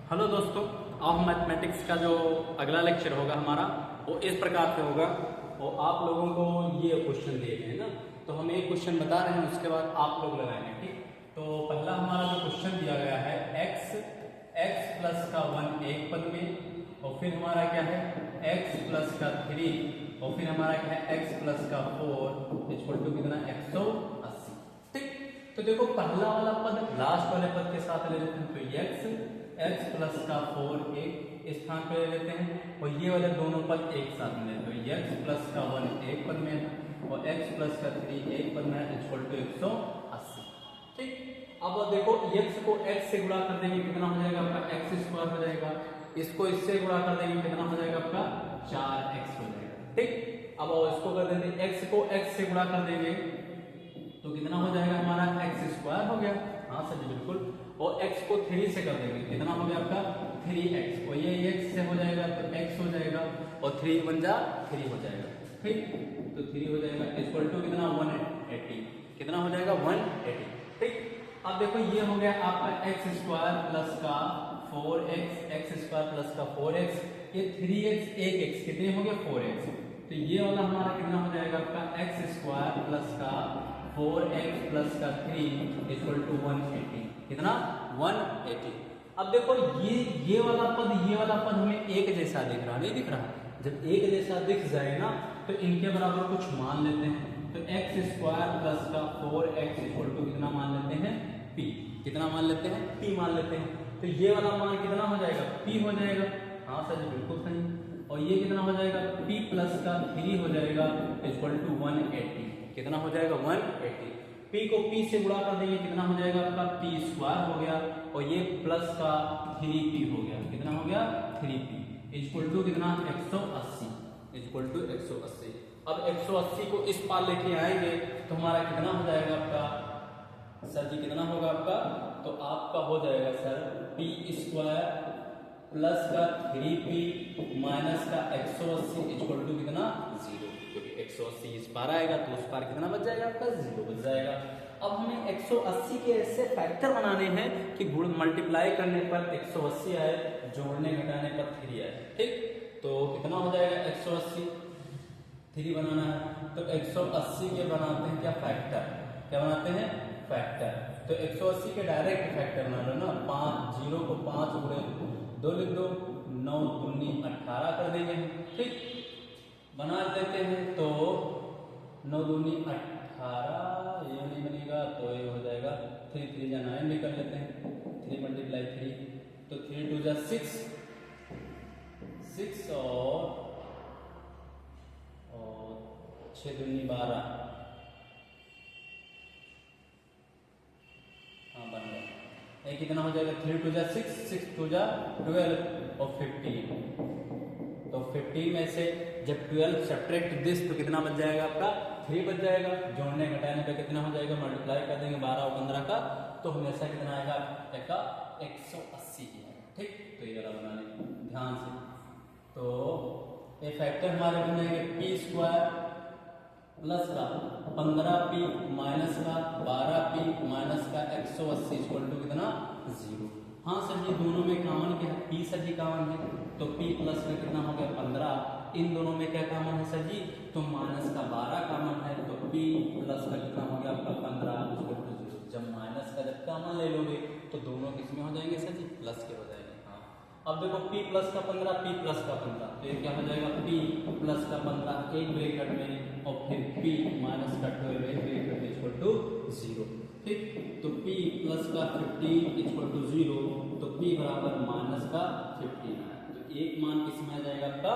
Hello दोस्तों, अब mathematics का जो अगला लेक्चर होगा हमारा वो इस प्रकार से होगा। और आप लोगों को ये क्वेश्चन दिए गए हैं ना, तो हम एक क्वेश्चन बता रहे हैं, उसके बाद आप लोग लगाएंगे। ठीक, तो पहला हमारा जो क्वेश्चन दिया गया है x प्लस का 1 एक पद में, और फिर हमारा क्या है x प्लस का 3, और फिर हमारा क्या है x प्लस का 4 इक्वल टू कितना 180। ठीक, तो देखो पहला वाला पद लास्ट वाले पद के साथ ले लेते हैं, तो x प्लस का 4 एक स्थान पे ले लेते हैं, और ये वाले दोनों पद एक साथ में, तो x प्लस का 1 एक पद में है और x प्लस का 3 एक पद में है इक्वल टू 180। ठीक, अब देखो x को x से गुणा कर देंगे कितना हो जाएगा आपका x स्क्वायर हो जाएगा, इसको इससे गुणा कर देंगे कितना हो जाएगा आपका 4x हो जाएगा। ठीक, अब इसको कर देंगे x को x से गुणा कर देंगे तो कितना हो जाएगा हमारा x स्क्वायर हो गया। हाँ सर जी बिल्कुल, और x को 3 से कर देंगे कितना हो गया आपका 3x, और ये x से हो जाएगा तो x हो जाएगा, और 3 बन जा 3 हो जाएगा। ठीक, तो 3 हो जाएगा इक्वल टू कितना 180, कितना हो जाएगा 180। ठीक, अब देखो ये हो गया आपका x स्क्वायर प्लस का 4x, x स्क्वायर प्लस का 4x, ये 3x 1x कितने हो गए 4x, तो ये वाला हमारा कितना हो जाएगा आपका x स्क्वायर प्लस का 4x प्लस का 3 इक्वल टू 180, कितना 180। अब देखो ये वाला पद हमें एक जैसा दिख रहा, नहीं दिख रहा? जब एक जैसा दिख जाए ना तो इनके बराबर कुछ मान लेते हैं, तो x स्क्वायर प्लस का 4x इक्वल टू कितना मान लेते हैं p, कितना मान लेते हैं p मान लेते हैं, तो ये वाला मान कितना हो जाएगा p हो जाएगा। हाँ सर जी बिल्कुल सही, और ये कितना हो जाएगा p प्लस का 3 हो जाएगा इक्वल टू 180, कितना हो जाएगा 180। p को p से गुणा कर देंगे कितना हो जाएगा आपका p स्क्वायर हो गया, और ये प्लस का 3p हो गया, कितना हो गया 3p इक्वल टू कितना 180, इक्वल टू 180। अब 180 को इस पार लेके आएंगे तो हमारा कितना हो जाएगा आपका सर जी, कितना होगा आपका, तो आपका हो जाएगा सर p स्क्वायर प्लस का 3p माइनस का 180 इक्वल टू कितना 0, क्योंकि 180 इस पार आएगा तो उस पार कितना बच जाएगा आपका 0 बच जाएगा। अब हमें 180 के ऐसे फैक्टर बनाने हैं कि गुण मल्टीप्लाई करने पर 180 आए, जोड़ने घटाने पर 3 आए। ठीक, तो कितना हो जाएगा 180, 3 बनाना है तो 180 के बनाते हैं क्या फैक्टर, क्या बनाते हैं फैक्टर, तो 180 के डायरेक्ट फैक्टर बना लो ना, 5 0 को 5 गुणे 2 लिख दो, 9 दूनी 18 कर देंगे। ठीक, बना देते हैं तो 9 दूनी 18, ये नहीं बनेगा तो ये हो जाएगा 3 3 जा 9 भी कर लेते हैं, 3 मल्टीप्लाई 3 तो 3 2 जा 6 और 6 दूनी 12, हाँ बन गया। ये कितना हो जाएगा 3 2 जा 6, 6 2 जा 12 और 15, तो 15 में से जब 12 सब्ट्रैक्ट दिस तो कितना बच जाएगा आपका 3 बच जाएगा, जोड़ने घटाने पे कितना हो जाएगा मल्टीप्लाई कर देंगे 12 और 15 का, तो हमेशा कितना आएगा आपका 180 ही है। ठीक, तो ये वाला बनाने ध्यान से, तो ये फैक्टर हमारे बन जाएंगे p स्क्वायर प्लस का 15p माइनस का 12p माइनस का 180 इक्वल टू कितना 0। हाँ सर जी दोनों में कॉमन क्या है p, सर जी कॉमन है तो p प्लस में कितना हो गया 15, इन दोनों में क्या कॉमन है सर जी, तो माइनस का 12 कॉमन है, तो p प्लस का कितना हो गया आपका 15 इक्वल टू 0। जब माइनस का जब कॉमन ले लोगे तो दोनों किसमें हो जाएंगे सर जी, प्लस के हो जाएंगे। हाँ, अब देखो p प्लस का 15, p प्लस का 15, तो ये क्या हो जाएगा p प्लस का 15 एक ब्रैकेट में, और फिर p माइनस का 12 एक ब्रैकेट में इक्वल टू 0। ठीक, तो p प्लस का 15 इक्वल टू 0, तो p बराबर माइनस का 15 है, तो एक मान किस में आ जाएगा आपका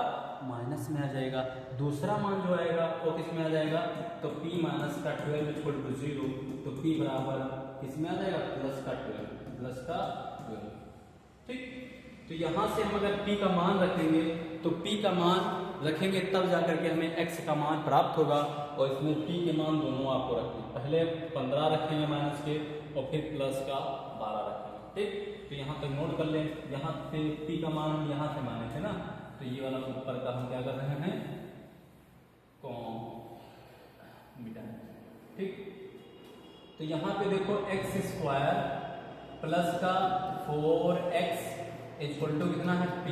माइनस में आ जाएगा, दूसरा मान जो आएगा वो किस में आ जाएगा, तो p माइनस का 12 इक्वल टू 0, तो p बराबर किस में आ जाएगा प्लस का 12। ठीक, तो यहां से हम अगर p का मान रखेंगे तो p का मान रखेंगे तब जाकर के हमें x का मान प्राप्त होगा, और इसमें p के मान दोनों आपको रखेंगे, पहले 15 रखेंगे माइनस के और फिर प्लस का 12 रखेंगे। ठीक, तो यहाँ तक नोट कर लें, यहाँ पे p का मान हम यहाँ से माने थे ना, तो ये वाला ऊपर का हम क्या कर रहे हैं मिटा। ठीक, तो यहाँ पे देखो x स्क्वायर प्लस का 4x इक्वल टू कितना है p।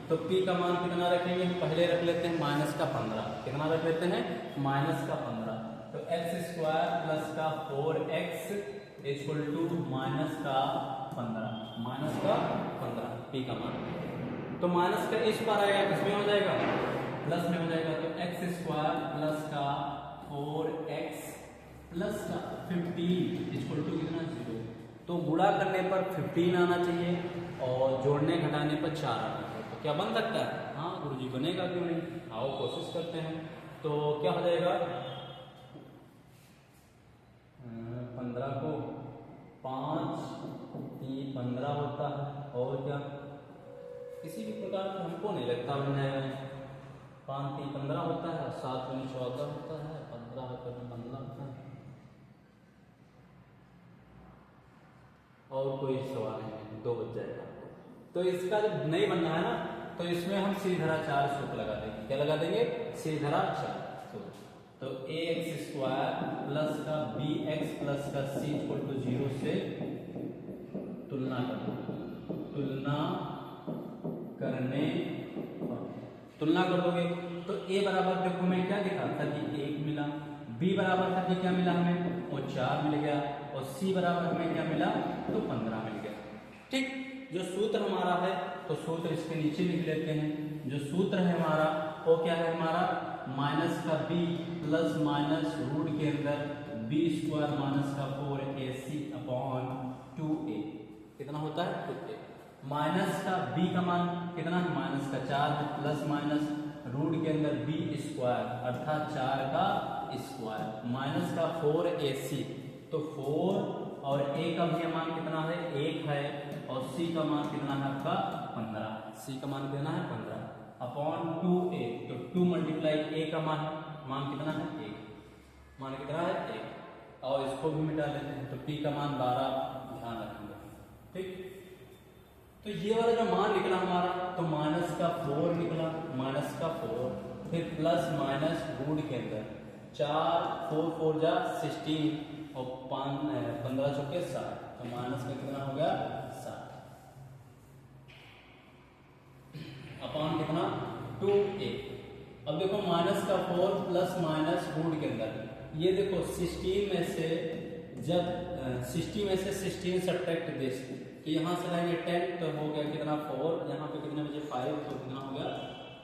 तो p का मान कितना रखेंगे, पहले रख लेते हैं माइनस का 15। कितना रख लेते हैं, माइनस का 15। तो x स्क्वायर प्लस का 4x इक्वल टू माइनस का 15, माइनस का 15 p का मान। तो माइनस का इस बार आएगा, किसमें हो जाएगा, प्लस में हो जाएगा। तो x स्क्वायर प्लस का 4x प्लस का 15 इक्वल टू कितना 0। तो गुणा करने पर 15 आना चाहिए और जोड़ने घटाने पर 4 आना चाहिए। तो क्या बन सकता है, हाँ गुरुजी बनेगा, क्यों नहीं, आओ कोशिश करते हैं। तो क्या हो जाएगा, 15 को 5 3 15 होता है, और क्या किसी भी प्रकार से हमको नहीं लगता बन जाएगा। 5 3 15 होता है, 7 दूनी 14 होता है, 15 होकर 15 होता है। और कोई सवाल नहीं, 2 बच जाएगा। तो इसका जब नहीं बनना है ना, तो इसमें हम सी धरा 4 सूत्र लगा देंगे। क्या लगा देंगे, सी धरा 4 सूत्र। तो ax स्क्वायर प्लस का bx प्लस का c इक्वल टू 0 से तुलना कर दोगे। तो a बराबर देखो मैं क्या दिखा था कि 1 मिला, b बराबर था कि क्या मिला हमें, वो 4 मिल गया, और c बराबर हमें क्या मिला, तो 15 मिल गया। ठीक, जो सूत्र हमारा है, तो सूत्र इसके नीचे लिख लेते हैं। जो सूत्र है हमारा वो क्या है, हमारा माइनस का b प्लस माइनस रूट के अंदर b स्क्वायर माइनस का 4ac अपॉन 2a कितना होता है, 2a। माइनस का b का मान कितना है, माइनस का 4 है, प्लस माइनस रूट के अंदर b स्क्वायर अर्थात 4 का स्क्वायर माइनस का 4ac। तो 4 और a का भी मान कितना है, 1 है, और c का मान कितना है आपका 15, c का मान कितना है 15 अपॉन 2a। तो 2 मल्टीप्लाई a का मान कितना है 1, मान कितना है 1, और इसको भी मिटा लेते हैं। तो p का मान 12 ध्यान रखेंगे। ठीक, तो ये वाला जो मान निकला हमारा, तो माइनस का 4 निकला, माइनस का 4, फिर प्लस माइनस रूट के अंदर 4 4 4 जा 16 और 15 चौके 60। तो माइनस का कितना हो गया 60 अपॉन कितना 2a। अब देखो माइनस का 4 प्लस माइनस रूट के अंदर, ये देखो 16 में से जब 60 में से 16 सब्ट्रैक्ट दे, तो यहाँ से लाएंगे 10, तो हो गया कितना 4, यहाँ पे कितने बजे 5, तो कितना हो गया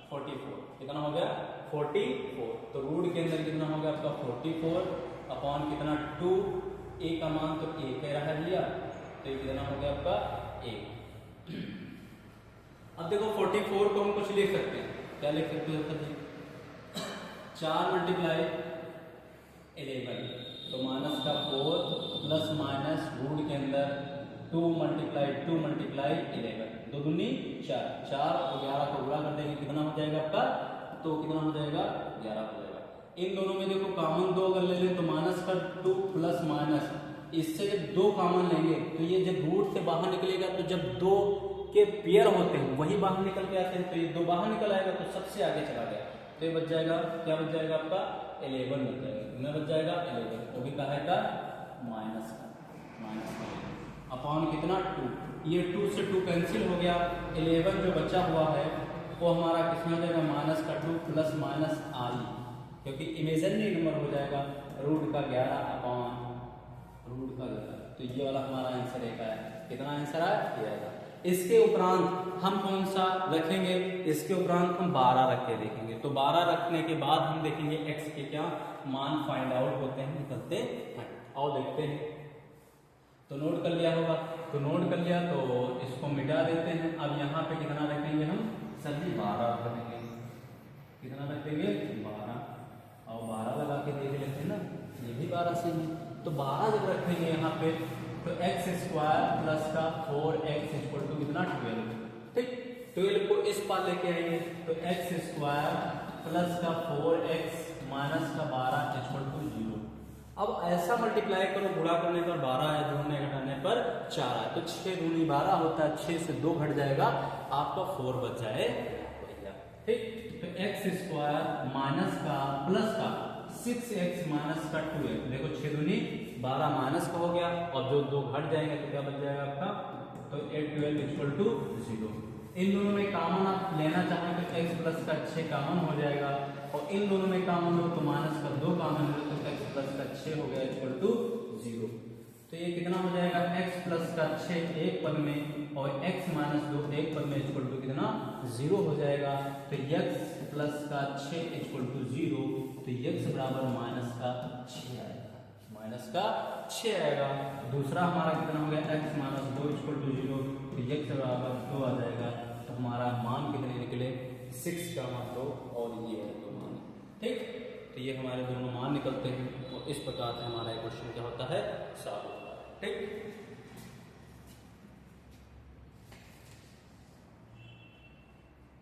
44, कितना हो गया 44। तो रूट के अंदर कितना हो गया आपका 44 अपॉन कितना 2, a का मान तो 1 कह रहा है भैया, तो ये कितना हो गया आपका 1। अब देखो 44 को हम कुछ लिख सकते हैं, क्या लिख सकते हैं, 4 मल्टीप्लाई 11, तो माइनस का 4 प्लस माइनस रूट के अंदर 2 मल्टीप्लाई 11, 2 दूनी 4, 4 और 11 को गुणा कर देंगे, कितना हो जाएगा आपका, तो कितना हो जाएगा 11 हो जाएगा। इन दोनों में देखो कॉमन 2 अगर ले लें, तो माइनस का 2 प्लस माइनस, इससे जब 2 कॉमन लेंगे तो ये जब रूट से बाहर निकलेगा, तो जब 2 के पेयर होते हैं वही बाहर निकल के आते हैं, तो ये 2 बाहर निकल आएगा, तो सबसे आगे चला गया, तो ये बच जाएगा, क्या बच जाएगा आपका 11 बच जाएगा। कितना बच जाएगा 11, वो भी कहा है माइनस का अपॉन कितना 2, ये 2 से 2 कैंसिल हो गया, 11 जो बचा हुआ है वो हमारा किसमें हो जाएगा, माइनस का 2 प्लस माइनस आई, क्योंकि इमेजिनरी नंबर हो जाएगा रूट का 11 अपॉन रूट का 11। तो ये वाला हमारा आंसर एक है, कितना आंसर आएगा। इसके उपरांत हम कौन सा रखेंगे, इसके उपरांत हम 12 रख के देखेंगे। तो 12 रखने के बाद हम देखेंगे x के क्या मान फाइंड आउट होते हैं, निकलते हैं, और देखते हैं। तो नोट कर लिया होगा, तो नोट कर लिया, तो इसको मिटा देते हैं। अब यहाँ पे कितना रखेंगे हम, सभी 12 रखेंगे, कितना रख देंगे 12, और 12 लगा के देख लेते हैं ना, ये भी 12 से ही। तो 12 जब रखेंगे यहाँ पे, तो एक्स स्क्वायर प्लस का 4x इक्वल टू कितना 12। ठीक, 12 को इस पार लेके आएंगे, तो एक्स स्क्वायर प्लस का 4x माइनस का 12 इक्वल टू 0। अब ऐसा मल्टीप्लाई करो, गुणा करने पर 12 है, जोड़ने घटाने पर 4 है, तो 6 दूनी 12 होता है, 6 से 2 घट जाएगा, आपका 4 बच जाएगा। ठीक, तो एक्स स्क्वायर माइनस का प्लस का 6x माइनस का 2x, देखो 6 दूनी 12 माइनस का हो गया, और जो 2 घट जाएंगे तो क्या बच जाएगा आपका, तो 8 12 इक्वल टू 0। इन दोनों में कॉमन आप लेना चाहें तो x प्लस का 6 कॉमन हो जाएगा, और इन दोनों में कॉमन हो तो माइनस का 2 कॉमन हो तो x प्लस का 6 हो गया इक्वल टू 0। तो ये कितना हो जाएगा, x प्लस का 6 एक पद में और x माइनस 2 एक पद में इक्वल टू कितना 0 हो जाएगा। तो x प्लस का 6 इक्वल टू 0, तो x बराबर माइनस का 6 आएगा, माइनस का 6 आएगा। दूसरा हमारा कितना हो गया, x माइनस 2 इक्वल टू 0, तो x बराबर 2 आ जाएगा। तो हमारा मान कितने निकले, 6 का मान 2 और ये है 2 मान, ठीक। तो ये हमारे दोनों मान निकलते हैं, और इस प्रकार से हमारा क्वेश्चन क्या होता है, सॉल्व होता है, ठीक।